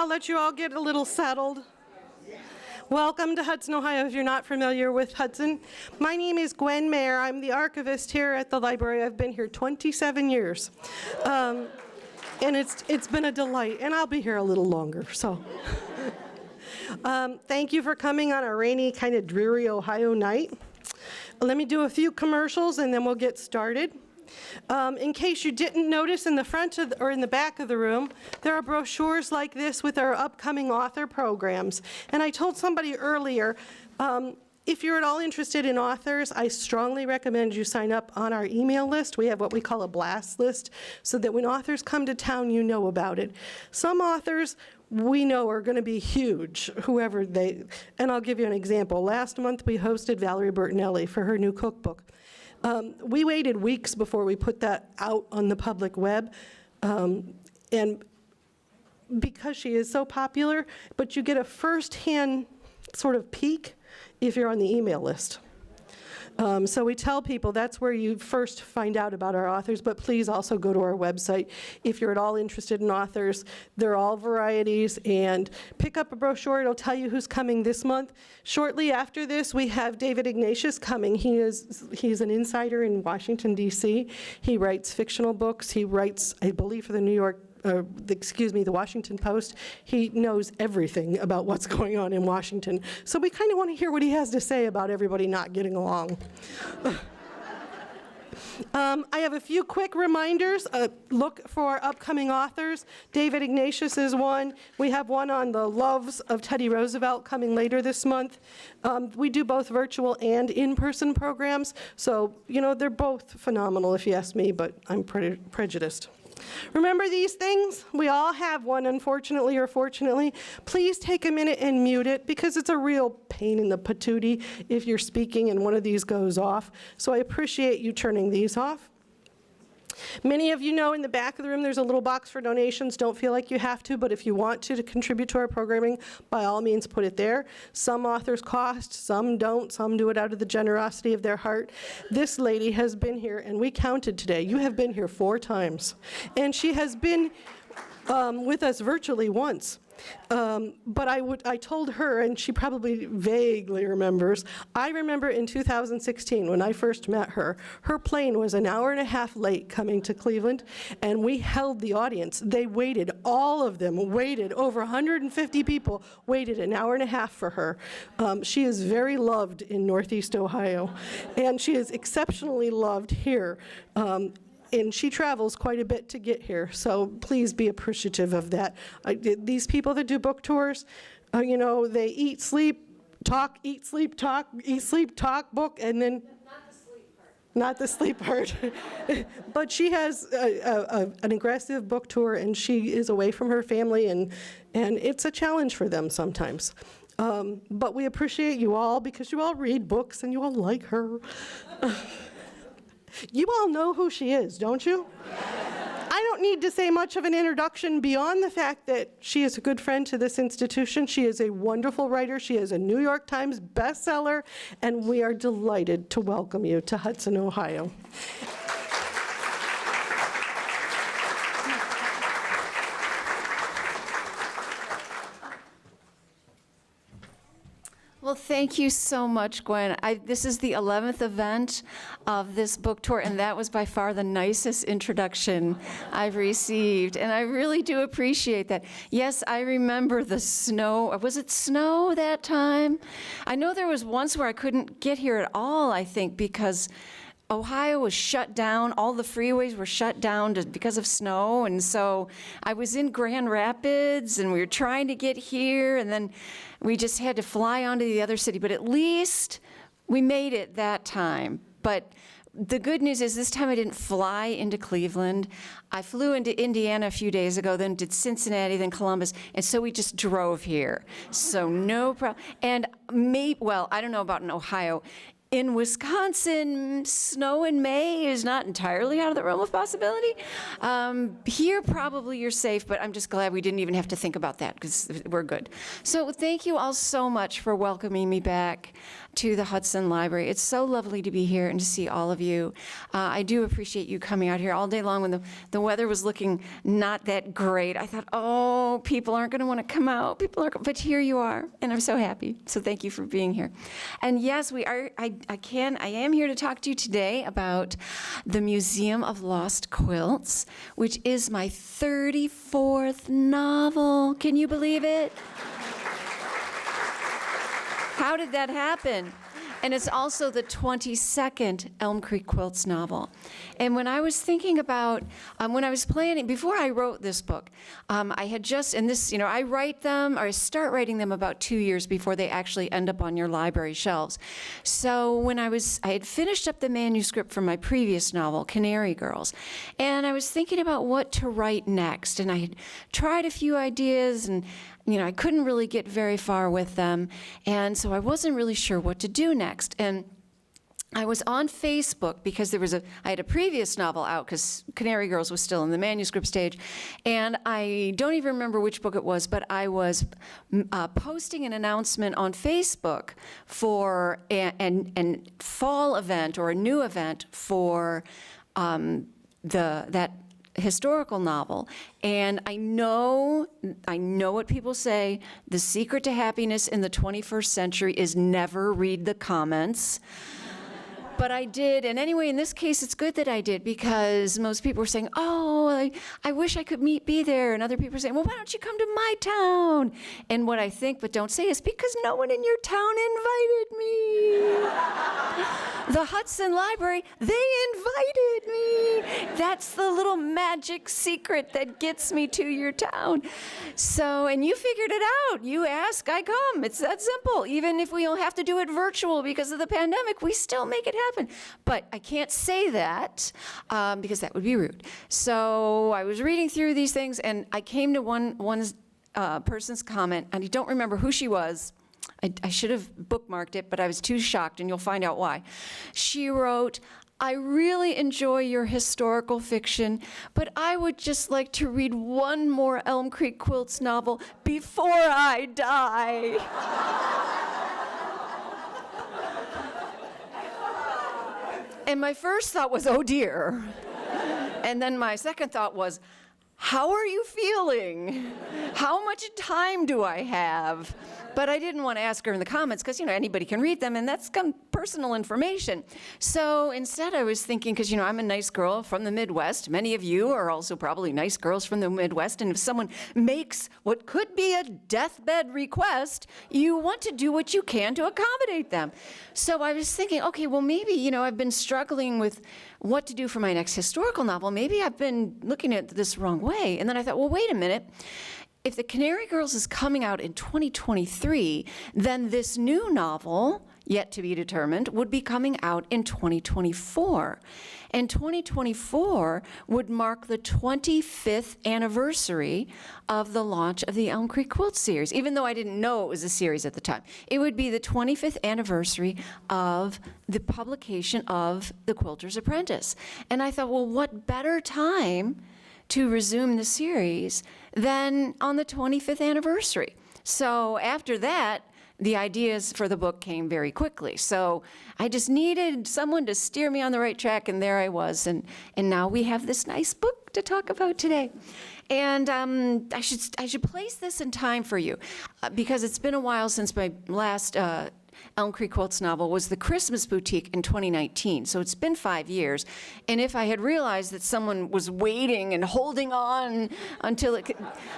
I'll let you all get a little settled. Welcome to Hudson, Ohio, if you're not familiar with Hudson. My name is Gwen Mayer. I'm the archivist here at the library. I've been here 27 years. And it's been a delight, and I'll be here a little longer, so. Thank you for coming on a rainy, kind of dreary Ohio night. Let me do a few commercials, and then we'll get started. In case you didn't notice, in the front of or in the back of the room, there are brochures like this with our upcoming author programs. And I told somebody earlier, if you're at all interested in authors, I strongly recommend you sign up on our email list. We have what we call a blast list, so that when authors come to town, you know about it. Some authors we know are going to be huge, whoever they, and I'll give you an example. Last month we hosted Valerie Bertinelli for her new cookbook. We waited weeks before we put that out on the public web, and because she is so popular, but you get a first-hand sort of peek if you're on the email list. So we tell people that's where you first find out about our authors, but please also go to our website if you're at all interested in authors. They're all varieties, and pick up a brochure. It'll tell you who's coming this month. Shortly after this, we have David Ignatius coming. He's an insider in Washington, D.C. He writes fictional books. He writes, I believe, for the the Washington Post. He knows everything about what's going on in Washington. So we kind of want to hear what he has to say about everybody not getting along. I have a few quick reminders. Look for upcoming authors. David Ignatius is one. We have one on the loves of Teddy Roosevelt coming later this month. We do both virtual and in-person programs. So, you know, they're both phenomenal if you ask me, but I'm prejudiced. Remember these things? We all have one, unfortunately or fortunately. Please take a minute and mute it, because it's a real pain in the patootie if you're speaking and one of these goes off. So I appreciate you turning these off. Many of you know in the back of the room there's a little box for donations. Don't feel like you have to, but if you want to contribute to our programming, by all means put it there. Some authors cost, some don't, some do it out of the generosity of their heart. This lady has been here, and we counted today. You have been here 4 times. And she has been with us virtually once. But I told her, and she probably vaguely remembers, I remember in 2016 when I first met her, her plane was an hour and a half late coming to Cleveland, and we held the audience. They waited, all of them waited, over 150 people waited an hour and a half for her. She is very loved in Northeast Ohio, and she is exceptionally loved here. And she travels quite a bit to get here, so please be appreciative of that. These people that do book tours, you know, they eat, sleep, talk, eat, sleep, talk, book, and then... Not the sleep part. But she has an aggressive book tour, and she is away from her family, and it's a challenge for them sometimes. But we appreciate you all, because you all read books, and you all like her. You all know who she is, don't you? I don't need to say much of an introduction beyond the fact that she is a good friend to this institution. She is a wonderful writer. She is a New York Times bestseller, and we are delighted to welcome you to Hudson, Ohio. Well, thank you so much, Gwen. This is the 11th event of this book tour, and that was by far the nicest introduction I've received, and I really do appreciate that. Yes, I remember the snow. Was it snow that time? I know there was once where I couldn't get here at all, I think, because Ohio was shut down. All the freeways were shut down because of snow, and so I was in Grand Rapids, and we were trying to get here, and then we just had to fly on to the other city. But at least we made it that time. But the good news is this time I didn't fly into Cleveland. I flew into Indiana a few days ago, then did Cincinnati, then Columbus, and so we just drove here. So no problem. And well, I don't know about in Ohio. In Wisconsin, snow in May is not entirely out of the realm of possibility. Here, probably you're safe, but I'm just glad we didn't even have to think about that, because we're good. So thank you all so much for welcoming me back. to the Hudson Library. It's so lovely to be here and to see all of you. I do appreciate you coming out here all day long when the weather was looking not that great. I thought, oh, people aren't going to want to come out. But here you are, and I'm so happy. So thank you for being here. And yes, we are. I am here to talk to you today about the Museum of Lost Quilts, which is my 34th novel. Can you believe it? How did that happen? And it's also the 22nd Elm Creek Quilts novel. And when I was thinking about, when I was planning, before I wrote this book, I had just, and this, I write them, or I start writing them about 2 years before they actually end up on your library shelves. So when I had finished up the manuscript for my previous novel, Canary Girls, and I was thinking about what to write next. And I had tried a few ideas, and I couldn't really get very far with them, and so I wasn't really sure what to do next. And I was on Facebook because I had a previous novel out because Canary Girls was still in the manuscript stage, and I don't even remember which book it was, but I was posting an announcement on Facebook for an fall event or a new event for that historical novel. And I know what people say, the secret to happiness in the 21st century is never read the comments. But I did, and anyway, in this case, it's good that I did, because most people were saying, oh, I wish I could be there, and other people were saying, well, why don't you come to my town? And what I think but don't say is, because no one in your town invited me. The Hudson Library, they invited me. That's the little magic secret that gets me to your town. So, and you figured it out. You ask, I come. It's that simple. Even if we don't have to do it virtual because of the pandemic, we still make it happen. But I can't say that because that would be rude. So I was reading through these things, and I came to one person's comment, and I don't remember who she was. I should have bookmarked it, but I was too shocked, and you'll find out why. She wrote, I really enjoy your historical fiction, but I would just like to read one more Elm Creek Quilts novel before I die. And my first thought was, oh dear. And then my second thought was, how are you feeling? How much time do I have? But I didn't want to ask her in the comments because, anybody can read them, and that's personal information. So instead I was thinking, because, I'm a nice girl from the Midwest. Many of you are also probably nice girls from the Midwest, and if someone makes what could be a deathbed request, you want to do what you can to accommodate them. So I was thinking, okay, well, maybe, I've been struggling with what to do for my next historical novel. Maybe I've been looking at this wrong way. And then I thought, well, wait a minute. If the Canary Girls is coming out in 2023, then this new novel, yet to be determined, would be coming out in 2024. And 2024 would mark the 25th anniversary of the launch of the Elm Creek Quilt series, even though I didn't know it was a series at the time. It would be the 25th anniversary of the publication of The Quilter's Apprentice. And I thought, well, what better time to resume the series than on the 25th anniversary. So after that, the ideas for the book came very quickly. So I just needed someone to steer me on the right track, and there I was. And now we have this nice book to talk about today. And I should place this in time for you, because it's been a while since my last Elm Creek Quilts novel was The Christmas Boutique in 2019. So it's been 5 years. And if I had realized that someone was waiting and holding on until it could,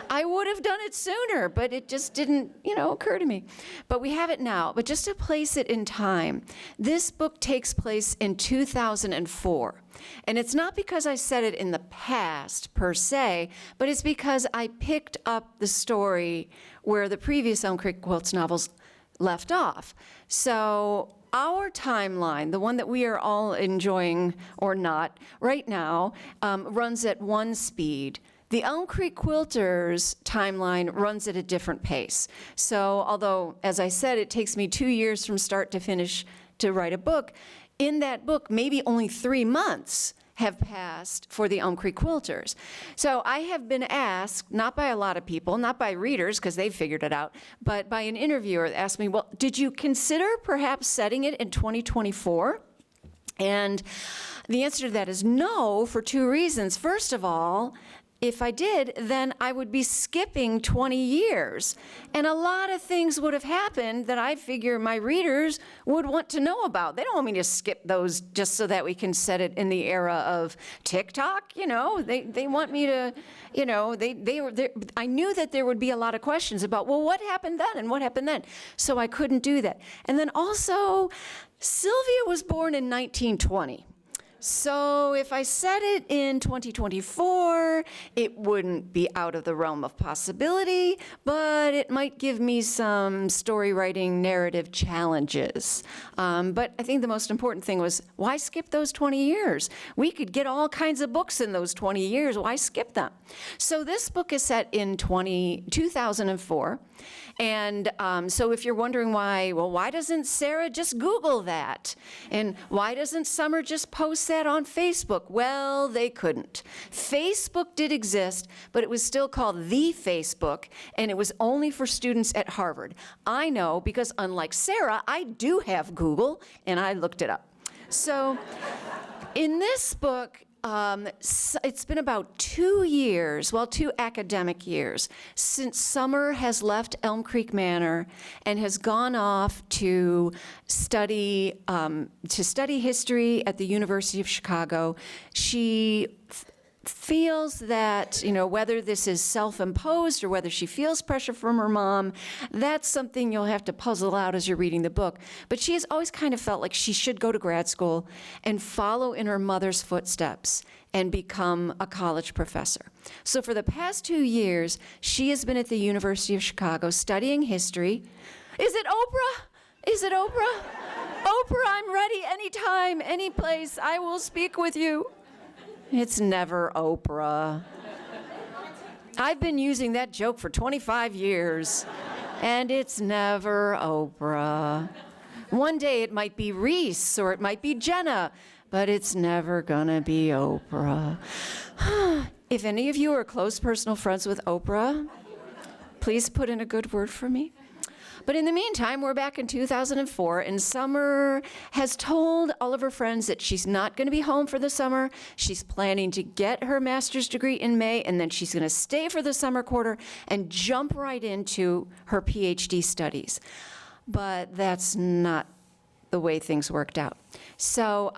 I would have done it sooner, but it just didn't, occur to me. But we have it now. But just to place it in time, this book takes place in 2004. And it's not because I said it in the past, per se, but it's because I picked up the story where the previous Elm Creek Quilts novels left off. So our timeline, the one that we are all enjoying or not right now, runs at one speed. The Elm Creek Quilters timeline runs at a different pace. So although, as I said, it takes me 2 years from start to finish to write a book, in that book, maybe only 3 months have passed for the Elm Creek Quilters. So I have been asked, not by a lot of people, not by readers because they've figured it out, but by an interviewer that asked me, well, did you consider perhaps setting it in 2024? And the answer to that is no, for two reasons. First of all, if I did, then I would be skipping 20 years. And a lot of things would have happened that I figure my readers would want to know about. They don't want me to skip those just so that we can set it in the era of TikTok. You know, they want me to, you know, I knew that there would be a lot of questions about, well, what happened then and what happened then? So I couldn't do that. And then also, Sylvia was born in 1920. So if I set it in 2024, it wouldn't be out of the realm of possibility, but it might give me some story writing narrative challenges. But I think the most important thing was, why skip those 20 years? We could get all kinds of books in those 20 years. Why skip them? So this book is set in 2004. And so if you're wondering why, well, why doesn't Sarah just Google that? And why doesn't Summer just post that on Facebook? Well, they couldn't. Facebook did exist, but it was still called the Facebook, and it was only for students at Harvard. I know because unlike Sarah, I do have Google, and I looked it up. So in this book, it's been about 2 years, well, 2 academic years, since Summer has left Elm Creek Manor and has gone off to study history at the University of Chicago. She feels that, you know, whether this is self-imposed or whether she feels pressure from her mom, that's something you'll have to puzzle out as you're reading the book. But she has always kind of felt like she should go to grad school and follow in her mother's footsteps and become a college professor. So for the past 2 years, she has been at the University of Chicago studying history. Is it Oprah? Is it Oprah? Oprah, I'm ready anytime, any place. I will speak with you. It's never Oprah. I've been using that joke for 25 years, and it's never Oprah. One day it might be Reese or it might be Jenna, but it's never gonna be Oprah. If any of you are close personal friends with Oprah, please put in a good word for me. But in the meantime, we're back in 2004, and Summer has told all of her friends that she's not going to be home for the summer. She's planning to get her master's degree in May, and then she's going to stay for the summer quarter and jump right into her PhD studies. But that's not the way things worked out. So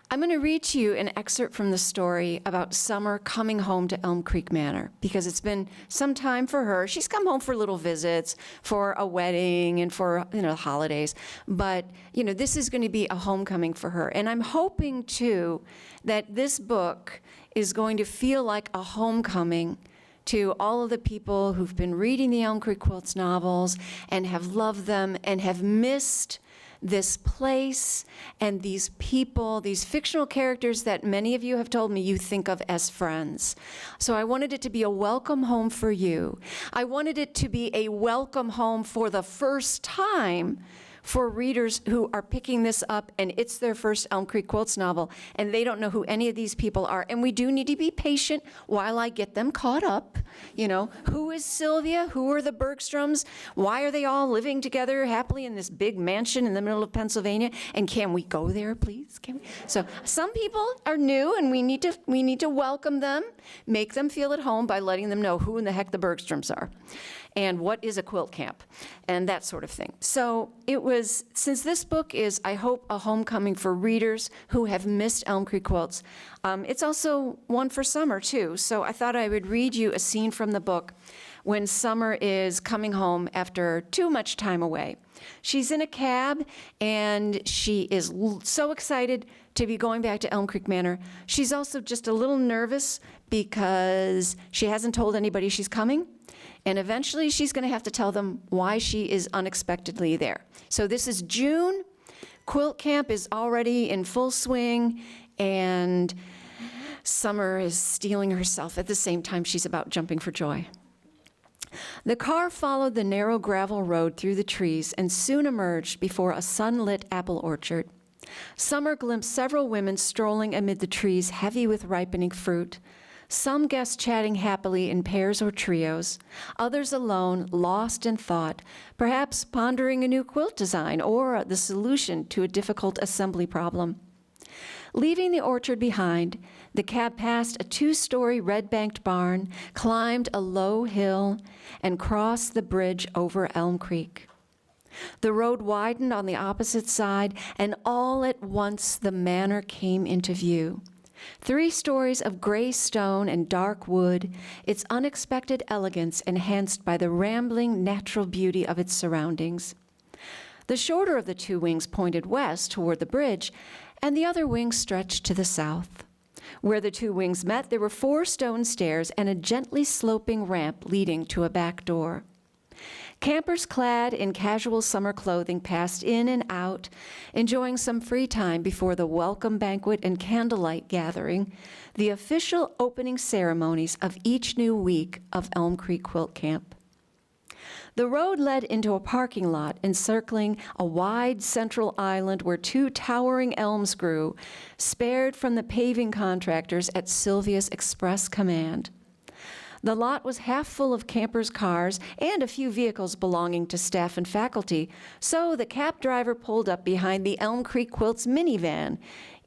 I'm going to read to you an excerpt from the story about Summer coming home to Elm Creek Manor, because it's been some time for her. She's come home for little visits, for a wedding, and for, you know, holidays. But, you know, this is going to be a homecoming for her. And I'm hoping, too, that this book is going to feel like a homecoming to all of the people who've been reading the Elm Creek Quilts novels and have loved them and have missed this place and these people, these fictional characters that many of you have told me you think of as friends. So I wanted it to be a welcome home for you. I wanted it to be a welcome home for the first time for readers who are picking this up and it's their first Elm Creek Quilts novel and they don't know who any of these people are. And we do need to be patient while I get them caught up. You know, who is Sylvia? Who are the Bergstroms? Why are they all living together happily in this big mansion in the middle of Pennsylvania? And can we go there, please? Can we? So some people are new and we need to welcome them, make them feel at home by letting them know who in the heck the Bergstroms are and what is a quilt camp, and that sort of thing. So it was, since this book is, I hope, a homecoming for readers who have missed Elm Creek Quilts, it's also one for Summer, too. So I thought I would read you a scene from the book when Summer is coming home after too much time away. She's in a cab, and she is so excited to be going back to Elm Creek Manor. She's also just a little nervous because she hasn't told anybody she's coming. And eventually she's going to have to tell them why she is unexpectedly there. So this is June. Quilt camp is already in full swing, and Summer is steeling herself at the same time she's about jumping for joy. The car followed the narrow gravel road through the trees and soon emerged before a sunlit apple orchard. Summer glimpsed several women strolling amid the trees heavy with ripening fruit. Some guests chatting happily in pairs or trios, others alone, lost in thought, perhaps pondering a new quilt design or the solution to a difficult assembly problem. Leaving the orchard behind, the cab passed a 2-story red-banked barn, climbed a low hill, and crossed the bridge over Elm Creek. The road widened on the opposite side, and all at once the manor came into view. 3 stories of gray stone and dark wood, its unexpected elegance enhanced by the rambling natural beauty of its surroundings. The shorter of the 2 wings pointed west toward the bridge, and the other wing stretched to the south. Where the 2 wings met, there were 4 stone stairs and a gently sloping ramp leading to a back door. Campers clad in casual summer clothing passed in and out, enjoying some free time before the welcome banquet and candlelight gathering, the official opening ceremonies of each new week of Elm Creek Quilt Camp. The road led into a parking lot encircling a wide central island where 2 towering elms grew, spared from the paving contractors at Sylvia's express command. The lot was half full of campers' cars and a few vehicles belonging to staff and faculty, so the cab driver pulled up behind the Elm Creek Quilts minivan,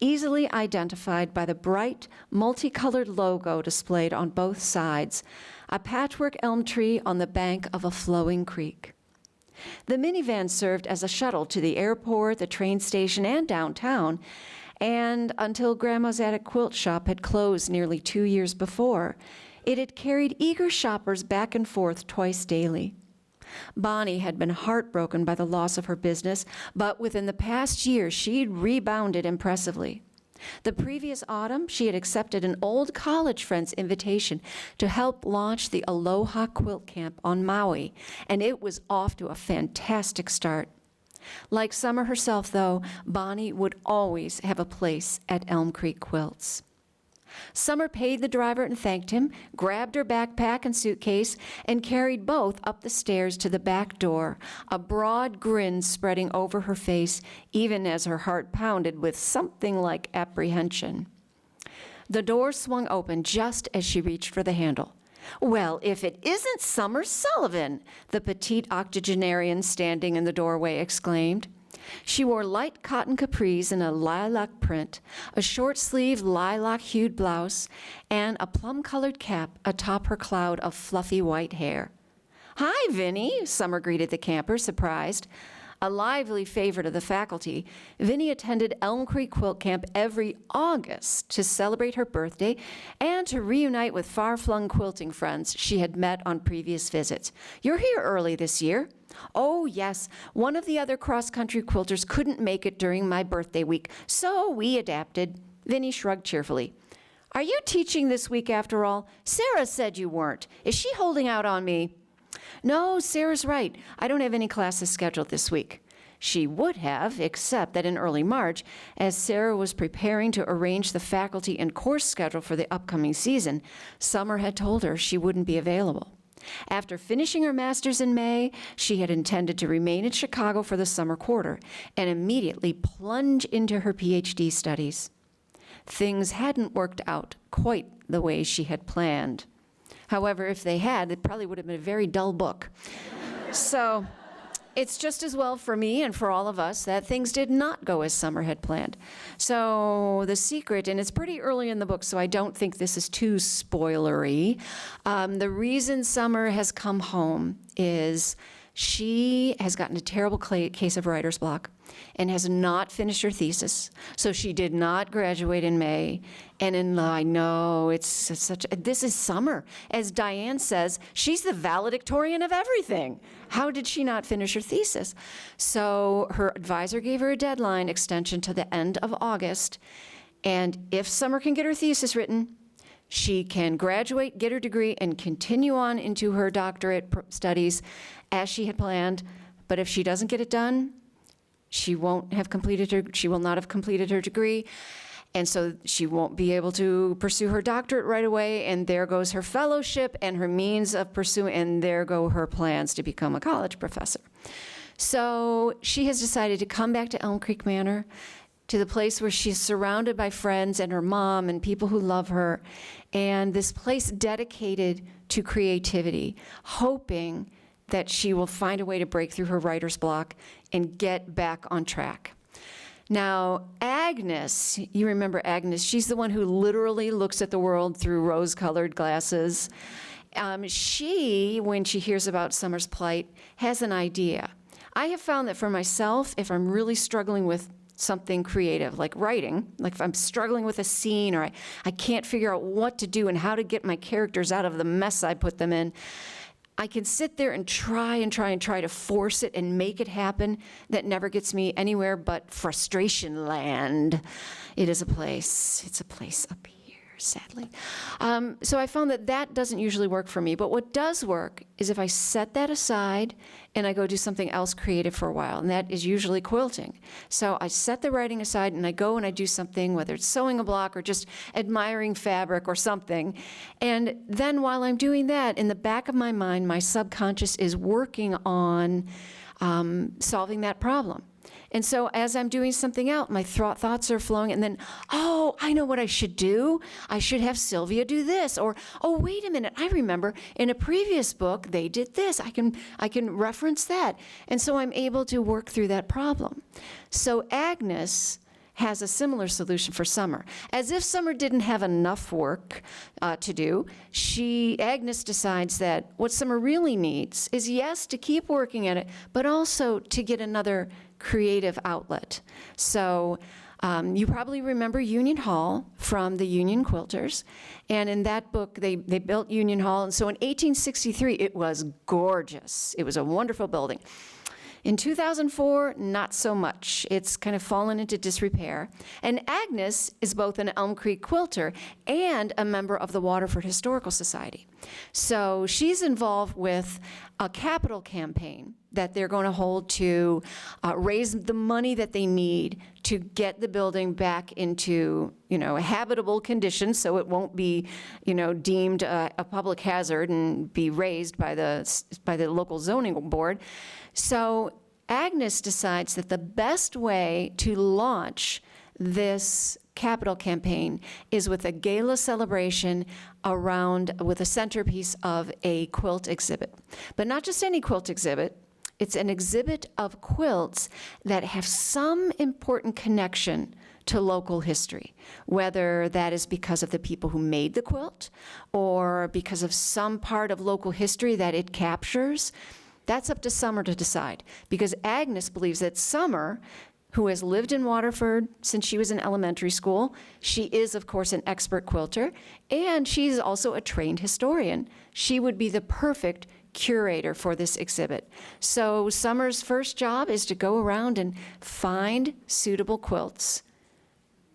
easily identified by the bright, multicolored logo displayed on both sides, a patchwork elm tree on the bank of a flowing creek. The minivan served as a shuttle to the airport, the train station, and downtown, and until Grandma's Attic Quilt Shop had closed nearly 2 years before, it had carried eager shoppers back and forth twice daily. Bonnie had been heartbroken by the loss of her business, but within the past year, she'd rebounded impressively. The previous autumn, she had accepted an old college friend's invitation to help launch the Aloha Quilt Camp on Maui, and it was off to a fantastic start. Like Summer herself, though, Bonnie would always have a place at Elm Creek Quilts. Summer paid the driver and thanked him, grabbed her backpack and suitcase, and carried both up the stairs to the back door, a broad grin spreading over her face, even as her heart pounded with something like apprehension. The door swung open just as she reached for the handle. "Well, if it isn't Summer Sullivan!" the petite octogenarian standing in the doorway exclaimed. She wore light cotton capris in a lilac print, a short-sleeved lilac-hued blouse, and a plum-colored cap atop her cloud of fluffy white hair. "Hi, Vinnie," Summer greeted the camper, surprised. A lively favorite of the faculty, Vinnie attended Elm Creek Quilt Camp every August to celebrate her birthday and to reunite with far-flung quilting friends she had met on previous visits. "You're here early this year." "Oh, yes. One of the other cross-country quilters couldn't make it during my birthday week, so we adapted." Vinnie shrugged cheerfully. "Are you teaching this week after all? Sarah said you weren't. Is she holding out on me?" "No, Sarah's right. I don't have any classes scheduled this week." She would have, except that in early March, as Sarah was preparing to arrange the faculty and course schedule for the upcoming season, Summer had told her she wouldn't be available. After finishing her master's in May, she had intended to remain in Chicago for the summer quarter and immediately plunge into her PhD studies. Things hadn't worked out quite the way she had planned. However, if they had, it probably would have been a very dull book. So it's just as well for me and for all of us that things did not go as Summer had planned. So the secret, and it's pretty early in the book, so I don't think this is too spoilery. The reason Summer has come home is she has gotten a terrible case of writer's block and has not finished her thesis. So she did not graduate in May. And I know, this is Summer. As Diane says, she's the valedictorian of everything. How did she not finish her thesis? So her advisor gave her a deadline extension to the end of August. And if Summer can get her thesis written, she can graduate, get her degree, and continue on into her doctorate studies as she had planned. But if she doesn't get it done, she will not have completed her degree, and so she won't be able to pursue her doctorate right away, and there goes her fellowship and her means of pursuing, and there go her plans to become a college professor. So she has decided to come back to Elm Creek Manor to the place where she's surrounded by friends and her mom and people who love her, and this place dedicated to creativity, hoping that she will find a way to break through her writer's block and get back on track. Now, Agnes, you remember Agnes, she's the one who literally looks at the world through rose-colored glasses. She, when she hears about Summer's plight, has an idea. I have found that for myself, if I'm really struggling with something creative, like writing, like if I'm struggling with a scene or I can't figure out what to do and how to get my characters out of the mess I put them in, I can sit there and try to force it and make it happen. That never gets me anywhere but frustration land. It's a place up here, sadly. So I found that doesn't usually work for me, but what does work is if I set that aside and I go do something else creative for a while, and that is usually quilting. So I set the writing aside and I go and I do something, whether it's sewing a block or just admiring fabric or something. And then while I'm doing that, in the back of my mind, my subconscious is working on solving that problem. And so as I'm doing something else, my thoughts are flowing, and then, oh, I know what I should do. I should have Sylvia do this. Or, oh, wait a minute, I remember in a previous book they did this. I can reference that. And so I'm able to work through that problem. So Agnes has a similar solution for Summer. As if Summer didn't have enough work to do, Agnes decides that what Summer really needs is, yes, to keep working at it, but also to get another creative outlet. So you probably remember Union Hall from the Union Quilters. And in that book, they built Union Hall. And so in 1863, it was gorgeous. It was a wonderful building. In 2004, not so much. It's kind of fallen into disrepair. And Agnes is both an Elm Creek quilter and a member of the Waterford Historical Society. So she's involved with a capital campaign that they're going to hold to raise the money that they need to get the building back into, a habitable condition, so it won't be, deemed a public hazard and be raised by the local zoning board. So Agnes decides that the best way to launch this capital campaign is with a gala celebration with a centerpiece of a quilt exhibit. But not just any quilt exhibit. It's an exhibit of quilts that have some important connection to local history, whether that is because of the people who made the quilt or because of some part of local history that it captures. That's up to Summer to decide, because Agnes believes that Summer, who has lived in Waterford since she was in elementary school, she is, of course, an expert quilter, and she's also a trained historian. She would be the perfect curator for this exhibit. So Summer's first job is to go around and find suitable quilts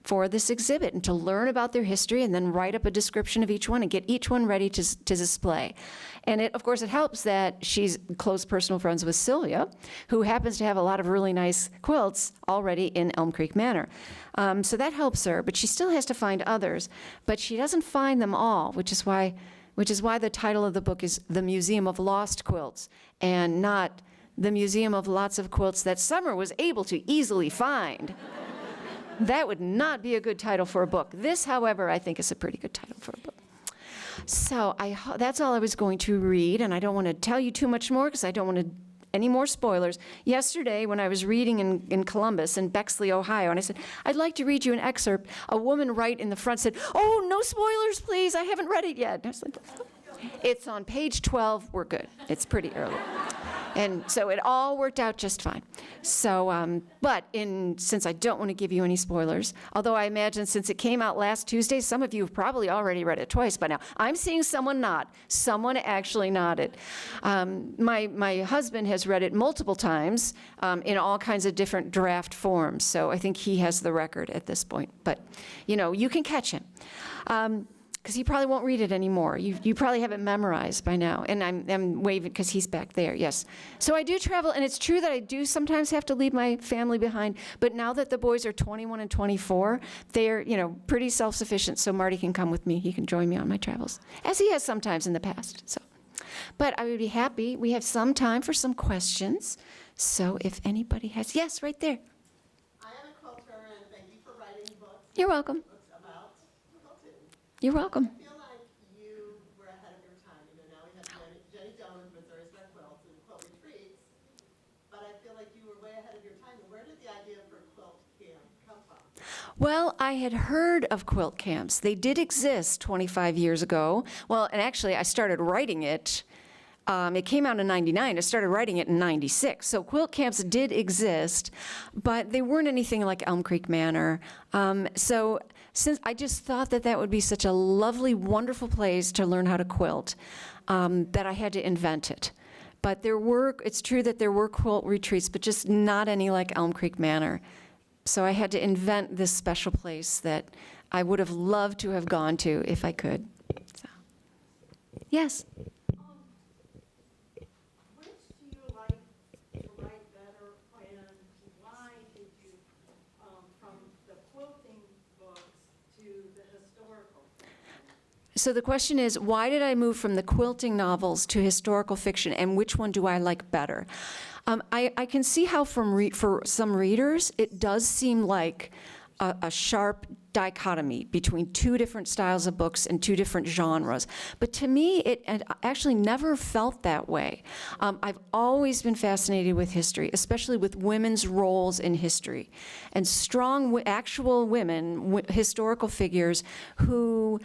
for this exhibit and to learn about their history and then write up a description of each one and get each one ready to display. And of course, it helps that she's close personal friends with Sylvia, who happens to have a lot of really nice quilts already in Elm Creek Manor. So that helps her, but she still has to find others. But she doesn't find them all, which is why the title of the book is The Museum of Lost Quilts, and not The Museum of Lots of Quilts that Summer was able to easily find. That would not be a good title for a book. This, however, I think is a pretty good title for a book. So that's all I was going to read, and I don't want to tell you too much more because I don't want any more spoilers. Yesterday, when I was reading in Columbus, in Bexley, Ohio, and I said, I'd like to read you an excerpt, a woman right in the front said, oh, no spoilers, please, I haven't read it yet. And I was like, it's on page 12, we're good. It's pretty early. And so it all worked out just fine. So, since I don't want to give you any spoilers, although I imagine since it came out last Tuesday, some of you have probably already read it twice by now. I'm seeing someone nod. Someone actually nodded. My husband has read it multiple times in all kinds of different draft forms. So I think he has the record at this point. But, you can catch him. Because he probably won't read it anymore. You probably have it memorized by now. And I'm waving because he's back there, yes. So I do travel, and it's true that I do sometimes have to leave my family behind. But now that the boys are 21 and 24, they're, pretty self-sufficient. So Marty can come with me. He can join me on my travels, as he has sometimes in the past. So, but I would be happy. We have some time for some questions. So if anybody has, yes, right there. I am a quilter, and thank you You're welcome. About quilting. You're welcome. I feel like you were ahead of your time. You know, now we have Jenny Jones with the Respite Quilts and quilt retreats, but I feel like you were way ahead of your time. Where did the idea for quilt camp come from? Well, I had heard of quilt camps. They did exist 25 years ago. Well, and actually, I started writing it. It came out in '99. I started writing it in '96. So quilt camps did exist, but they weren't anything like Elm Creek Manor. So since I just thought that that would be such a lovely, wonderful place to learn how to quilt, that I had to invent it. But it's true that there were quilt retreats, but just not any like Elm Creek Manor. So I had to invent this special place that I would have loved to have gone to if I could. So, yes? Which do you like to write better, and why did you, from the quilting books to the historical? So the question is, why did I move from the quilting novels to historical fiction, and which one do I like better? I can see how for some readers, it does seem like a sharp dichotomy between two different styles of books and two different genres. But to me, it actually never felt that way. I've always been fascinated with history, especially with women's roles in history, and strong actual women, historical figures who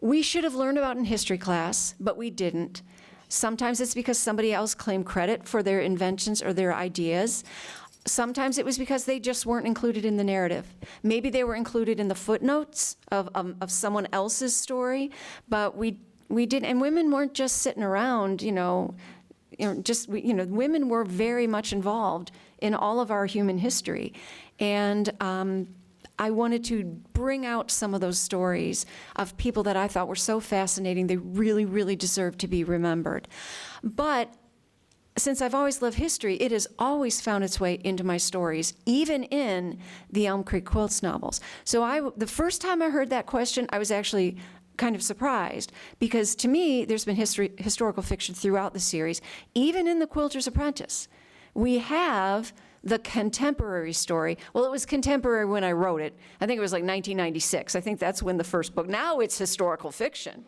we should have learned about in history class, but we didn't. Sometimes it's because somebody else claimed credit for their inventions or their ideas. Sometimes it was because they just weren't included in the narrative. Maybe they were included in the footnotes of someone else's story, but we didn't. And women weren't just sitting around, women were very much involved in all of our human history. And I wanted to bring out some of those stories of people that I thought were so fascinating, they really, really deserve to be remembered. But since I've always loved history, it has always found its way into my stories, even in the Elm Creek Quilts novels. So the first time I heard that question, I was actually kind of surprised, because to me, there's been historical fiction throughout the series. Even in The Quilter's Apprentice, we have the contemporary story. Well, it was contemporary when I wrote it. I think it was like 1996. I think that's when the first book. Now it's historical fiction.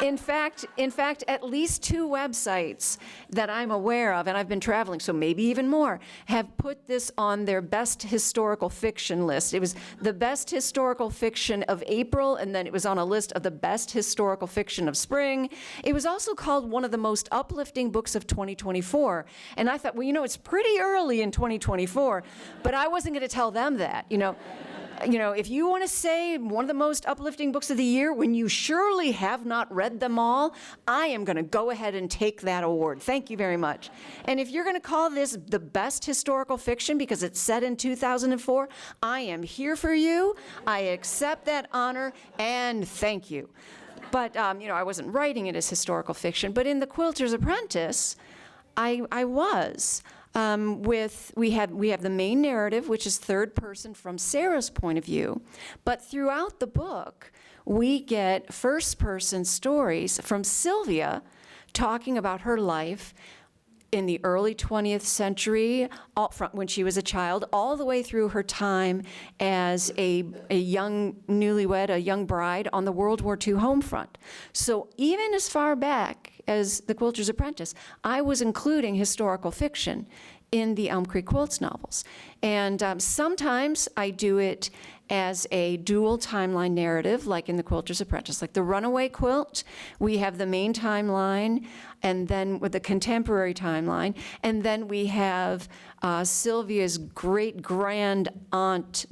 In fact, at least 2 websites that I'm aware of, and I've been traveling, so maybe even more, have put this on their best historical fiction list. It was the best historical fiction of April, and then it was on a list of the best historical fiction of spring. It was also called one of the most uplifting books of 2024. And I thought, well, it's pretty early in 2024, but I wasn't going to tell them that, if you want to say one of the most uplifting books of the year when you surely have not read them all, I am going to go ahead and take that award. Thank you very much. And if you're going to call this the best historical fiction because it's set in 2004, I am here for you. I accept that honor, and thank you. But, I wasn't writing it as historical fiction, but in The Quilter's Apprentice, I was. We have the main narrative, which is third person from Sarah's point of view, but throughout the book, we get first person stories from Sylvia talking about her life in the early 20th century, when she was a child, all the way through her time as a young newlywed, a young bride on the World War II home front. So even as far back as The Quilter's Apprentice, I was including historical fiction in the Elm Creek Quilts novels. And sometimes I do it as a dual timeline narrative, like in The Quilter's Apprentice. Like the Runaway Quilt, we have the main timeline, and then with the contemporary timeline, and then we have Sylvia's great-grand aunt's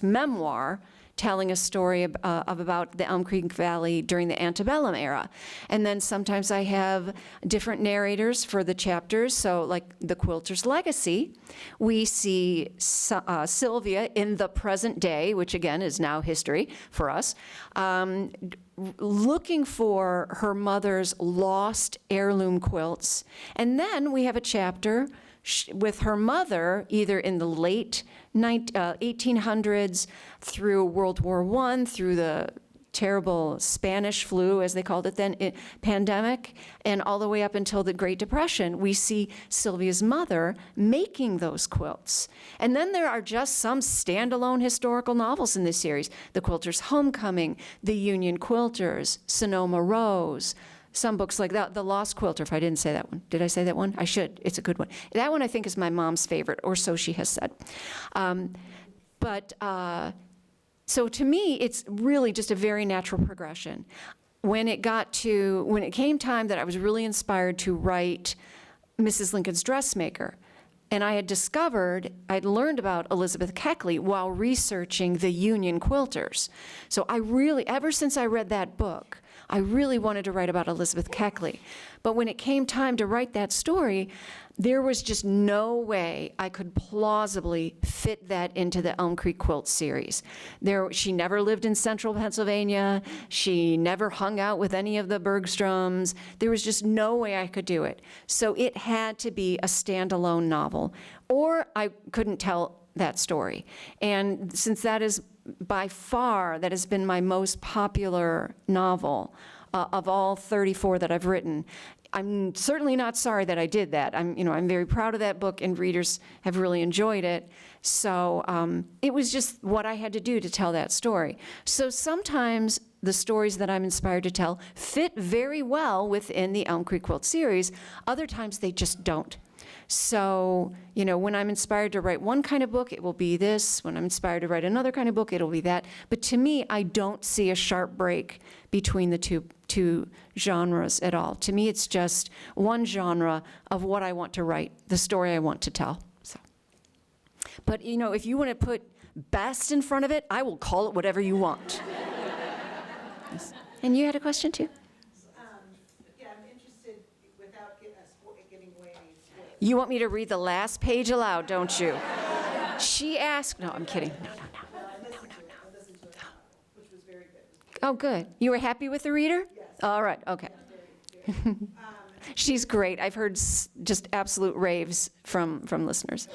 memoir, telling a story about the Elm Creek Valley during the antebellum era. And then sometimes I have different narrators for the chapters. So like The Quilter's Legacy, we see Sylvia in the present day, which again is now history for us, looking for her mother's lost heirloom quilts. And then we have a chapter with her mother, either in the late 1800s through World War I, through the terrible Spanish flu, as they called it then, pandemic, and all the way up until the Great Depression, we see Sylvia's mother making those quilts. And then there are just some standalone historical novels in this series. The Quilter's Homecoming, The Union Quilters, Sonoma Rose, some books like that. The Lost Quilter, if I didn't say that one. Did I say that one? I should. It's a good one. That one I think is my mom's favorite, or so she has said. So to me, it's really just a very natural progression. When it came time that I was really inspired to write Mrs. Lincoln's Dressmaker, and I'd learned about Elizabeth Keckley while researching the Union Quilters. So ever since I read that book, I really wanted to write about Elizabeth Keckley. But when it came time to write that story, there was just no way I could plausibly fit that into the Elm Creek Quilts series. She never lived in central Pennsylvania. She never hung out with any of the Bergstroms. There was just no way I could do it. So it had to be a standalone novel, or I couldn't tell that story. And since that has been my most popular novel of all 34 that I've written, I'm certainly not sorry that I did that. I'm very proud of that book, and readers have really enjoyed it. So it was just what I had to do to tell that story. So sometimes the stories that I'm inspired to tell fit very well within the Elm Creek Quilt series. Other times they just don't. So, when I'm inspired to write one kind of book, it will be this. When I'm inspired to write another kind of book, it'll be that. But to me, I don't see a sharp break between the two genres at all. To me, it's just one genre of what I want to write, the story I want to tell. So, but, if you want to put best in front of it, I will call it whatever you want. Yes. And you had a question, too? Yeah, I'm interested, without giving away any spoilers. You want me to read the last page aloud, don't you? She asked, no, I'm kidding. No. I listened to it, which was very good. Oh, good. You were happy with the reader? Yes. All right, okay. She's great. I've heard just absolute raves from listeners.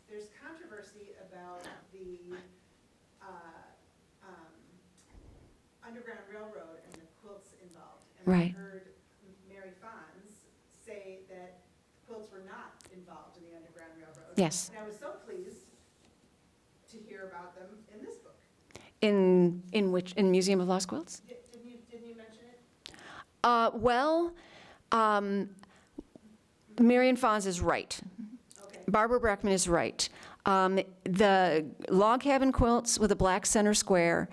There's controversy about the Underground Railroad and the quilts involved. And Right. I heard Mary Fonz say that quilts were not involved in the Underground Railroad. Yes. And I was so pleased to hear about them in this book. In Museum of Lost Quilts? Didn't you mention it? Marion Fonz is right. Okay. Barbara Breckman is right. The log cabin quilts with a black center square,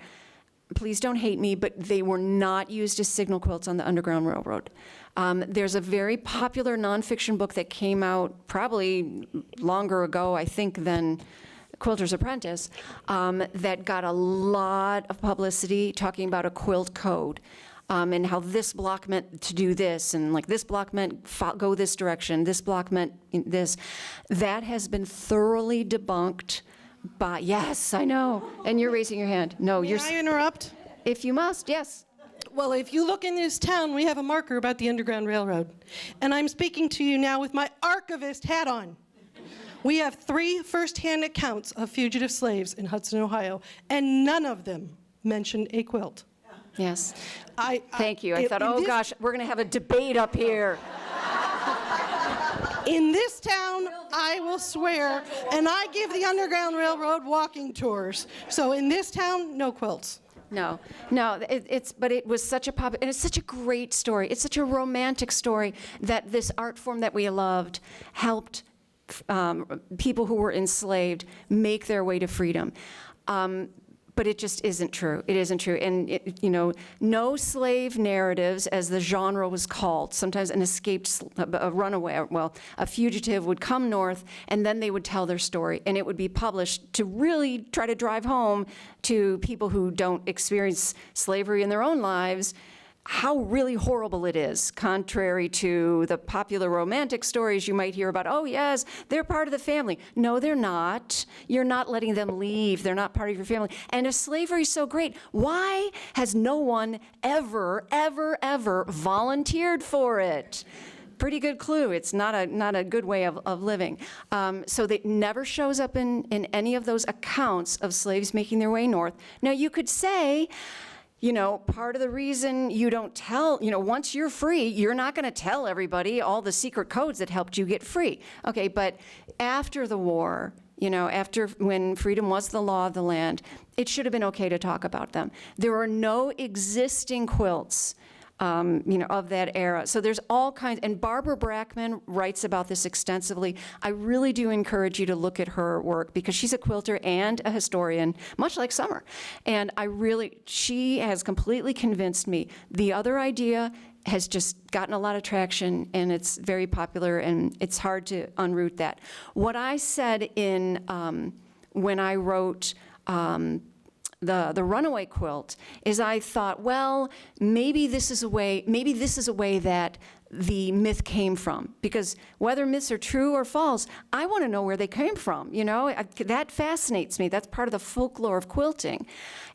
please don't hate me, but they were not used as signal quilts on the Underground Railroad. There's a very popular nonfiction book that came out probably longer ago, I think, than Quilter's Apprentice, that got a lot of publicity talking about a quilt code. And how this block meant to do this, and like this block meant go this direction, this block meant this. That has been thoroughly debunked by, yes, I know, and you're raising your hand. No, May I interrupt? if you must, yes. Well, if you look in this town, we have a marker about the Underground Railroad. And I'm speaking to you now with my archivist hat on. We have 3 first-hand accounts of fugitive slaves in Hudson, Ohio, and none of them mention a quilt. Yes. Thank you. I thought, in oh this- gosh, we're going to have a debate up here. In this town, I will swear, and I give the Underground Railroad walking tours. So in this town, no quilts. No, but it was such a and it's such a great story. It's such a romantic story that this art form that we loved helped people who were enslaved make their way to freedom. But it just isn't true. It isn't true. And, no slave narratives, as the genre was called. Sometimes an escaped, a runaway, a fugitive would come north, and then they would tell their story. And it would be published to really try to drive home to people who don't experience slavery in their own lives how really horrible it is, contrary to the popular romantic stories you might hear about, oh yes, they're part of the family. No, they're not. You're not letting them leave. They're not part of your family. And if slavery is so great, why has no one ever volunteered for it? pretty good clue. It's not a good way of living. So that never shows up in any of those accounts of slaves making their way north. Now, you could say, part of the reason you don't tell, once you're free, you're not going to tell everybody all the secret codes that helped you get free. Okay, but after the war, after when freedom was the law of the land, it should have been okay to talk about them. There are no existing quilts of that era. So there's all kinds, and Barbara Brackman writes about this extensively. I really do encourage you to look at her work because she's a quilter and a historian, much like Summer. And she has completely convinced me. The other idea has just gotten a lot of traction, and it's very popular, and it's hard to unroot that. What I said when I wrote the runaway quilt is I thought, well, maybe this is a way that the myth came from, because whether myths are true or false, I want to know where they came from. That fascinates me. That's part of the folklore of quilting.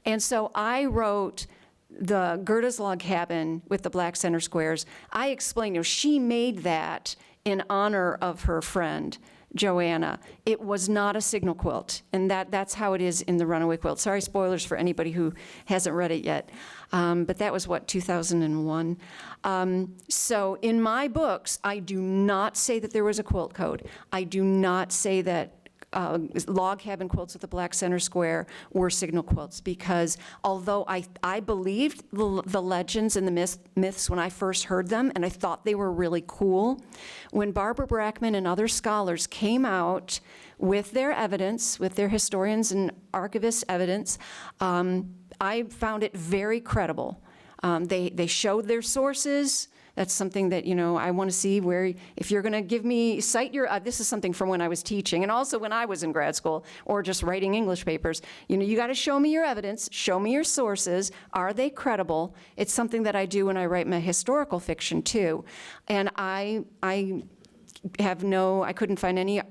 And so I wrote the Gerda's log cabin with the black center squares. I explained, she made that in honor of her friend Joanna. It was not a signal quilt, and that's how it is in the runaway quilt. Sorry, spoilers for anybody who hasn't read it yet, but that was, 2001? So in my books, I do not say that there was a quilt code. I do not say that log cabin quilts with the black center square were signal quilts, because although I believed the legends and the myths when I first heard them, and I thought they were really cool, when Barbara Brackman and other scholars came out with their evidence, with their historians and archivists' evidence, I found it very credible. They showed their sources. That's something that, I want to see where, if you're going to give me, cite your, this is something from when I was teaching, and also when I was in grad school, or just writing English papers. You got to show me your evidence, show me your sources. Are they credible? It's something that I do when I write my historical fiction, too. And I couldn't find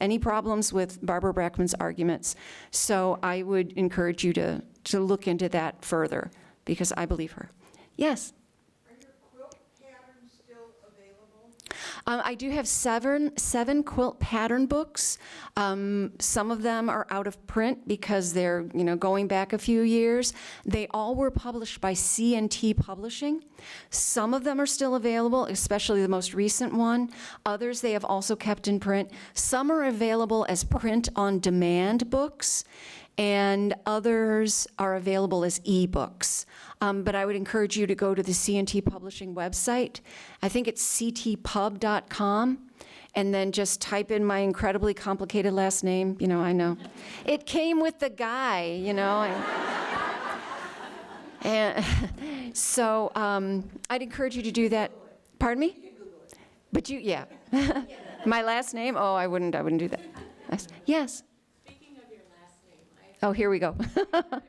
any problems with Barbara Brackman's arguments. So I would encourage you to look into that further, because I believe her. Yes? I do have seven quilt pattern books. Some of them are out of print because they're going back a few years. They all were published by C&T Publishing. Some of them are still available, especially the most recent one. Others they have also kept in print. Some are available as print-on-demand books, and others are available as e-books. But I would encourage you to go to the C&T Publishing website. I think it's ctpub.com, and then just type in my incredibly complicated last name. I know. It came with the guy, And so I'd encourage you to do that. Pardon me? But yeah. My last name? Oh, I wouldn't do that. Yes? Oh, here we go. I pronounce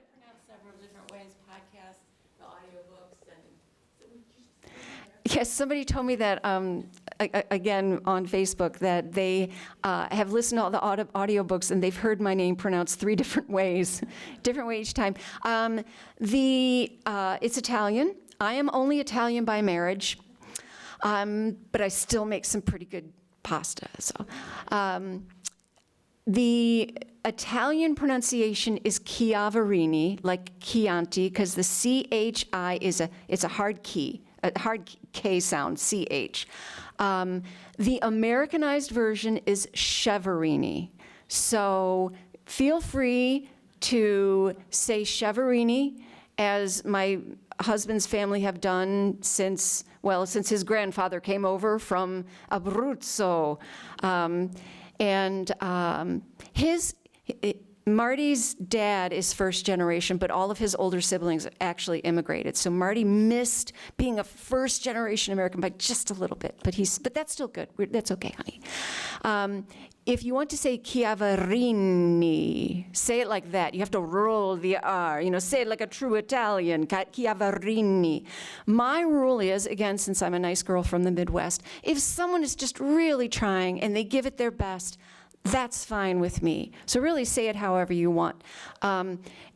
several different ways, podcasts, the audiobooks, and Yes, somebody told me that, again, on Facebook, that they have listened to all the audiobooks and they've heard my name pronounced 3 different ways, different way each time. It's Italian. I am only Italian by marriage, but I still make some pretty good pasta. So, the Italian pronunciation is Chiaverini, like Chianti, because the CHI it's a hard key, a hard K sound, CH. The Americanized version is Chiaverini. So feel free to say Chiaverini, as my husband's family have done since his grandfather came over from Abruzzo. Marty's dad is first generation, but all of his older siblings actually immigrated. So Marty missed being a first generation American by just a little bit, but that's still good. That's okay, honey. If you want to say Chiaverini, say it like that. You have to roll the R, say it like a true Italian, Chiaverini. My rule is, again, since I'm a nice girl from the Midwest, if someone is just really trying and they give it their best, that's fine with me. So really say it however you want.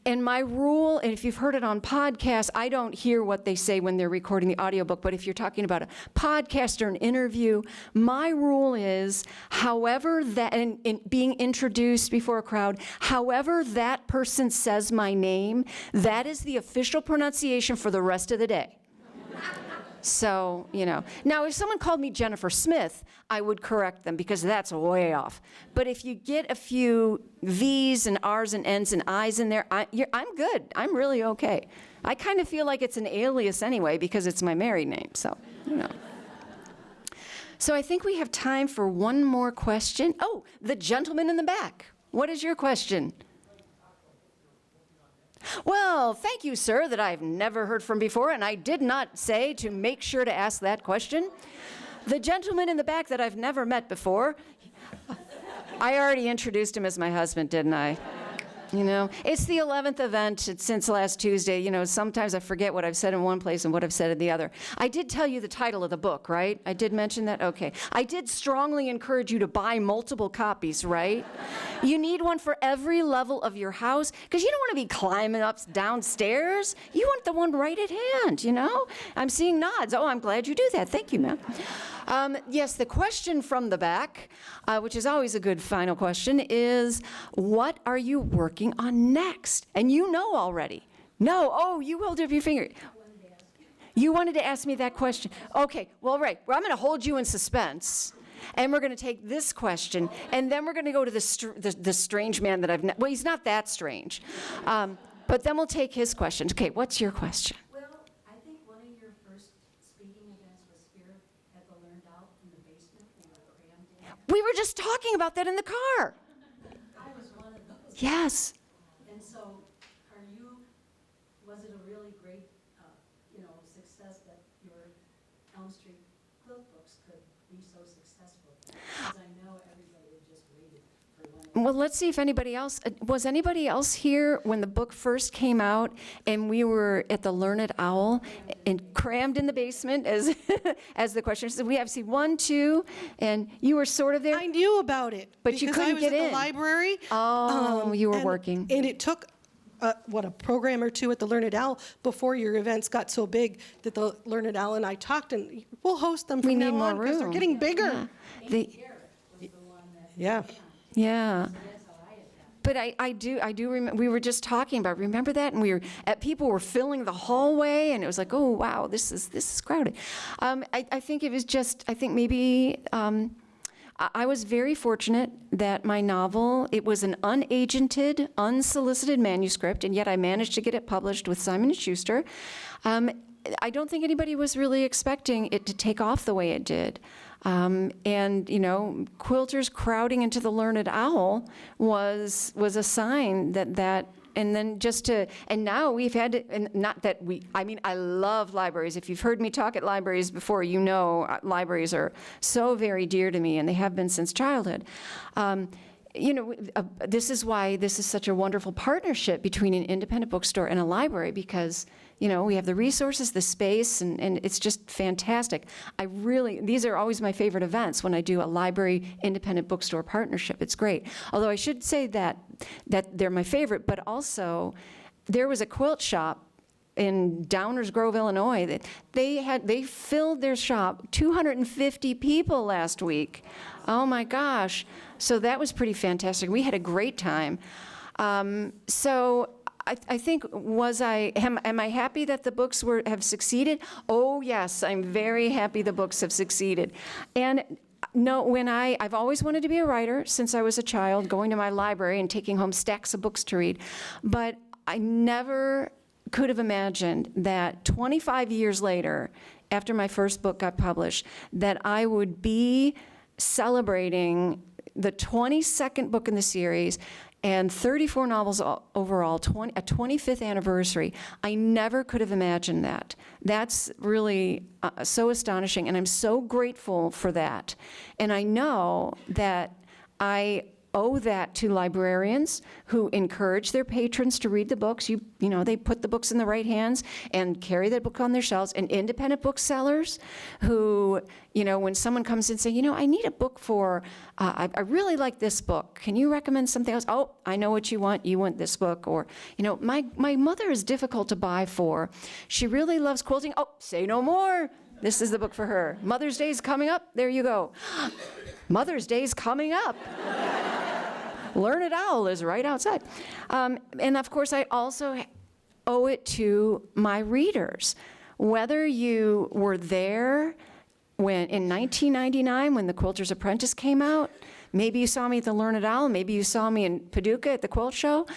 And my rule, and if you've heard it on podcasts, I don't hear what they say when they're recording the audiobook, but if you're talking about a podcast or an interview, my rule is however that, and being introduced before a crowd, however that person says my name, that is the official pronunciation for the rest of the day. So, you know. Now, if someone called me Jennifer Smith, I would correct them because that's way off. But if you get a few V's and R's and N's and I's in there, I'm good. I'm really okay. I kind of feel like it's an alias anyway because it's my married name, so, you know. So I think we have time for one more question. Oh, the gentleman in the back. What is your question? Well, thank you, sir, that I've never heard from before, and I did not say to make sure to ask that question. The gentleman in the back that I've never met before, I already introduced him as my husband, didn't I? You know, it's the 11th event since last Tuesday. You know, sometimes I forget what I've said in one place and what I've said in the other. I did tell you the title of the book, right? I did mention that? Okay. I did strongly encourage you to buy multiple copies, right? You need one for every level of your house because you don't want to be climbing up downstairs. You want the one right at hand, you know? I'm seeing nods. Oh, I'm glad you do that. Thank you, ma'am. Yes, the question from the back, which is always a good final question, is what are you working on next? And you know already. No, oh, you held up your finger. You wanted to ask me that question. Okay, well, right. Well, I'm going to hold you in suspense. And we're going to take this question, and then we're going to go to the strange man that well, he's not that strange. But then we'll take his question. Okay, what's your question? Well, I think one of your first speaking events was here at the Learned Out in the basement. We were crammed in. We were just talking about that in the car. I was one of those. Yes. And so, was it a really great, success that your Elm Street quilt books could be so successful? Because I know everybody had just waited for one. Well, let's see if anybody else, was anybody else here when the book first came out and we were at the Learned Owl and crammed in the basement as as the question said? We have, see, 1, 2, and you were sort of there. I knew about it. But you couldn't get Because I was at in. the library. Oh, you were and- working. And it took, a program or two at the Learned Owl before your events got so big that the Learned Owl and I talked, and we'll host them We from need now more on because they're room. getting bigger. Yeah. Yeah. Yeah. But I do remember, we were just talking about, remember that? And people were filling the hallway, and it was like, oh, wow, this is crowded. I think it was just, I think maybe, I was very fortunate that my novel, it was an unagented, unsolicited manuscript, and yet I managed to get it published with Simon & Schuster. I don't think anybody was really expecting it to take off the way it did. And, you know, quilters crowding into the Learned Owl was a sign that and then and now we've had to, and not that I love libraries. If you've heard me talk at libraries before, you know libraries are so very dear to me, and they have been since childhood. You know, this is why this is such a wonderful partnership between an independent bookstore and a library, because, you know, we have the resources, the space, and it's just fantastic. These are always my favorite events when I do a library independent bookstore partnership. It's great. Although I should say that they're my favorite, but also there was a quilt shop in Downers Grove, Illinois, that they filled their shop, 250 people last week. Oh my gosh. So that was pretty fantastic. We had a great time. So I think, am I happy that the books have succeeded? Oh yes, I'm very happy the books have succeeded. And no, I've always wanted to be a writer since I was a child, going to my library and taking home stacks of books to read. But I never could have imagined that 25 years later, after my first book got published, that I would be celebrating the 22nd book in the series and 34 novels overall, a 25th anniversary. I never could have imagined that. That's really so astonishing, and I'm so grateful for that. And I know that I owe that to librarians who encourage their patrons to read the books. You know, they put the books in the right hands and carry that book on their shelves. And independent booksellers who, you know, when someone comes in and say, you know, I need a book for, I really like this book. Can you recommend something else? Oh, I know what you want. You want this book. Or, you know, my mother is difficult to buy for. She really loves quilting. Oh, say no more. This is the book for her. Mother's Day is coming up. There you go. Mother's Day is coming up. Learned Owl is right outside. And of course, I also owe it to my readers. Whether you were there when in 1999 when The Quilter's Apprentice came out, maybe you saw me at the Learned Owl, maybe you saw me in Paducah at the Quilt Show,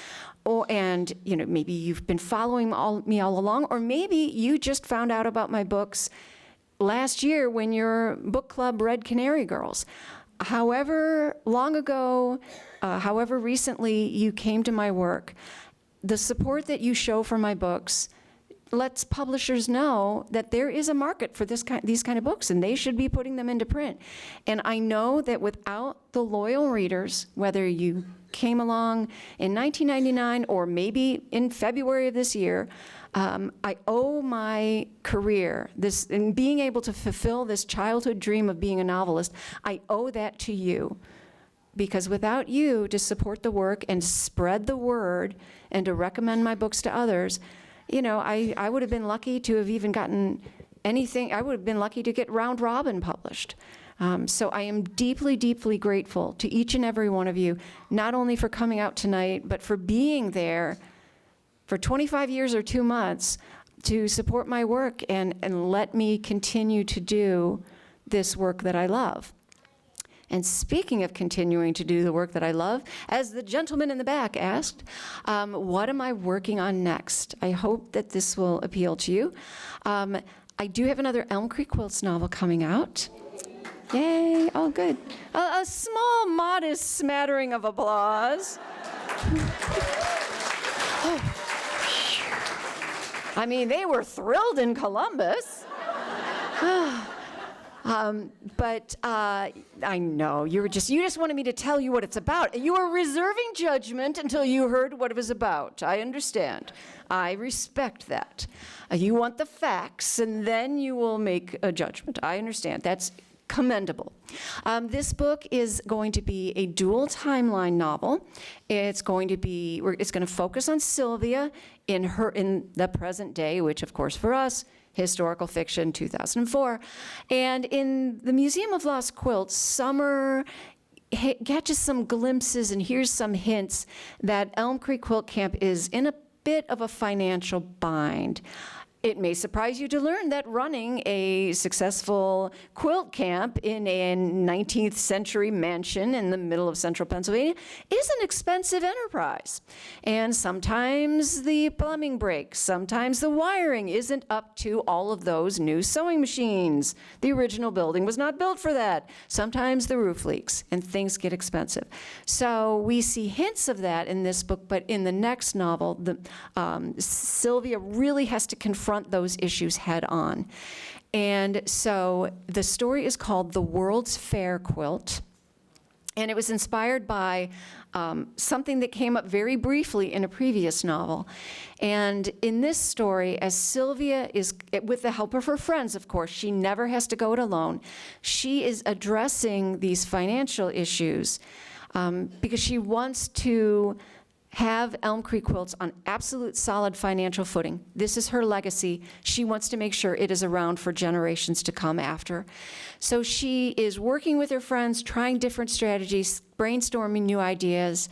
and you know, maybe you've been following me all along, or maybe you just found out about my books last year when your book club read Canary Girls. However long ago, however recently you came to my work, the support that you show for my books lets publishers know that there is a market for these kind of books, and they should be putting them into print. And I know that without the loyal readers, whether you came along in 1999 or maybe in February of this year, I owe my career, in being able to fulfill this childhood dream of being a novelist, I owe that to you. Because without you to support the work and spread the word and to recommend my books to others, you know, I would have been lucky to have even gotten anything. I would have been lucky to get Round Robin published. So I am deeply, deeply grateful to each and every one of you, not only for coming out tonight, but for being there for 25 years or 2 months to support my work and let me continue to do this work that I love. And speaking of continuing to do the work that I love, as the gentleman in the back asked, what am I working on next? I hope that this will appeal to you. I do have another Elm Creek Quilts novel coming out. Yay, oh good. A small, modest smattering of applause. I mean, they were thrilled in Columbus. But I know, you just wanted me to tell you what it's about. You were reserving judgment until you heard what it was about. I understand. I respect that. You want the facts, and then you will make a judgment. I understand. That's commendable. This book is going to be a dual timeline novel. It's going to focus on Sylvia in the present day, which of course for us, historical fiction, 2004. And in the Museum of Lost Quilts, Summer catches some glimpses and here's some hints that Elm Creek Quilt Camp is in a bit of a financial bind. It may surprise you to learn that running a successful quilt camp in a 19th century mansion in the middle of central Pennsylvania is an expensive enterprise. And sometimes the plumbing breaks, sometimes the wiring isn't up to all of those new sewing machines. The original building was not built for that. Sometimes the roof leaks and things get expensive. So we see hints of that in this book, but in the next novel, Sylvia really has to confront those issues head on. And so the story is called The World's Fair Quilt. And it was inspired by something that came up very briefly in a previous novel. And in this story, as Sylvia is, with the help of her friends, of course, she never has to go it alone, she is addressing these financial issues because she wants to have Elm Creek Quilts on absolute solid financial footing. This is her legacy. She wants to make sure it is around for generations to come after. So she is working with her friends, trying different strategies, brainstorming new ideas,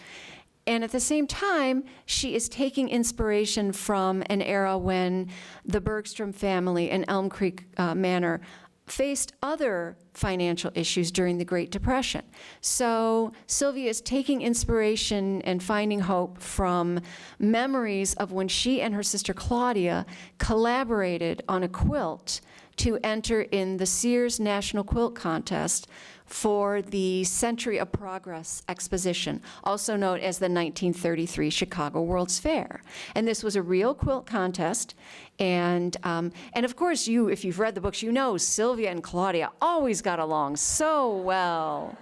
and at the same time, she is taking inspiration from an era when the Bergstrom family and Elm Creek Manor faced other financial issues during the Great Depression. So Sylvia is taking inspiration and finding hope from memories of when she and her sister Claudia collaborated on a quilt to enter in the Sears National Quilt Contest for the Century of Progress exposition, also known as the 1933 Chicago World's Fair. And this was a real quilt contest. And of course, if you've read the books, you know Sylvia and Claudia always got along so well.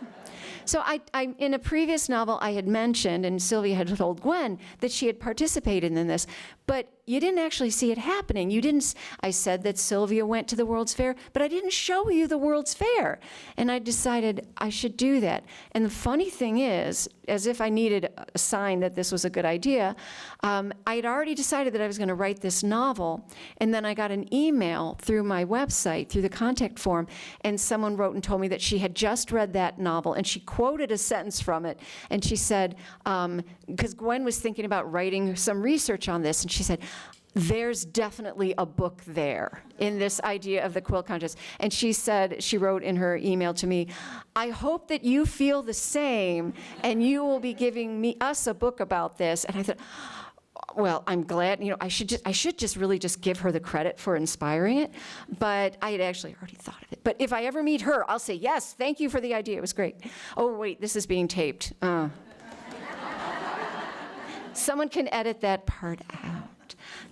So I, in a previous novel, I had mentioned, and Sylvia had told Gwen, that she had participated in this, but you didn't actually see it happening. You didn't, I said that Sylvia went to the World's Fair, but I didn't show you the World's Fair. And I decided I should do that. And the funny thing is, as if I needed a sign that this was a good idea, I had already decided that I was going to write this novel, and then I got an email through my website, through the contact form, and someone wrote and told me that she had just read that novel, and she quoted a sentence from it, and she said, because Gwen was thinking about writing some research on this, and she said, there's definitely a book there in this idea of the quilt contest. And she said, she wrote in her email to me, I hope that you feel the same and you will be giving us a book about this. And I thought, well, I'm glad, I should just really just give her the credit for inspiring it. But I had actually already thought of it. But if I ever meet her, I'll say, yes, thank you for the idea. It was great. Oh, wait, this is being taped. Someone can edit that part out.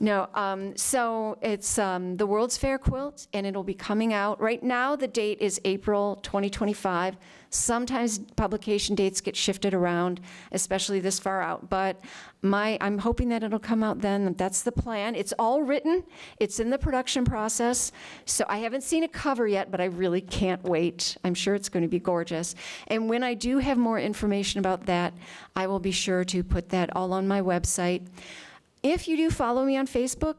No, so it's the World's Fair quilt, and it'll be coming out. Right now, the date is April 2025. Sometimes publication dates get shifted around, especially this far out. But I'm hoping that it'll come out then. That's the plan. It's all written. It's in the production process. So I haven't seen a cover yet, but I really can't wait. I'm sure it's going to be gorgeous. And when I do have more information about that, I will be sure to put that all on my website. If you do follow me on Facebook,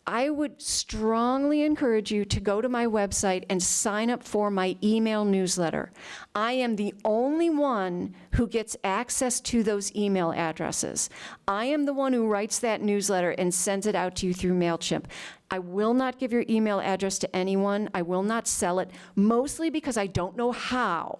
I would strongly encourage you to go to my website and sign up for my email newsletter. I am the only one who gets access to those email addresses. I am the one who writes that newsletter and sends it out to you through MailChimp. I will not give your email address to anyone. I will not sell it, mostly because I don't know how.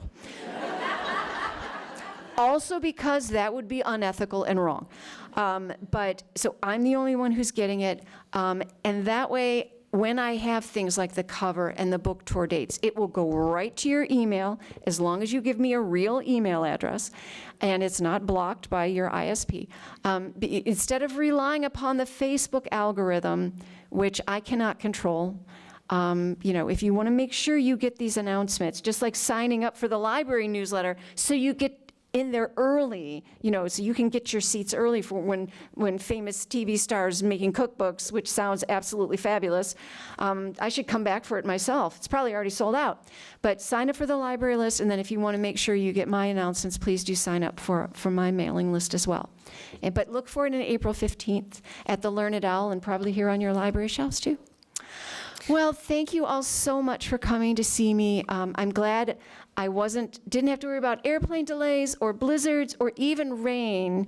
Also because that would be unethical and wrong. So I'm the only one who's getting it. And that way, when I have things like the cover and the book tour dates, it will go right to your email as long as you give me a real email address and it's not blocked by your ISP. Instead of relying upon the Facebook algorithm, which I cannot control, if you want to make sure you get these announcements, just like signing up for the library newsletter, so you get in there early, so you can get your seats early for when famous TV stars making cookbooks, which sounds absolutely fabulous. I should come back for it myself. It's probably already sold out. But sign up for the library list, and then if you want to make sure you get my announcements, please do sign up for my mailing list as well. But look for it on April 15th at the Learned Owl and probably here on your library shelves too. Well, thank you all so much for coming to see me. I'm glad I didn't have to worry about airplane delays or blizzards or even rain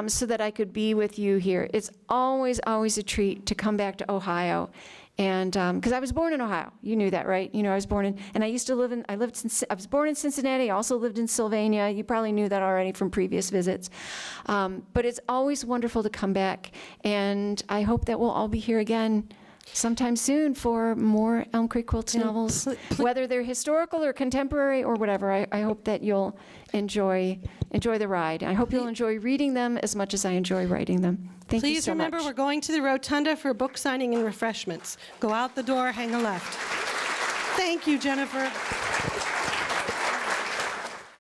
so that I could be with you here. It's always, always a treat to come back to Ohio. And because I was born in Ohio, you knew that, right? I was born and I was born in Cincinnati, I also lived in Sylvania. You probably knew that already from previous visits. But it's always wonderful to come back. And I hope that we'll all be here again sometime soon for more Elm Creek Quilts novels, whether they're historical or contemporary or whatever. I hope that you'll enjoy the ride. I hope you'll enjoy reading them as much as I enjoy writing them. Thank you Please so remember, much. we're going to the Rotunda for book signing and refreshments. Go out the door, hang a left. Thank you, Jennifer.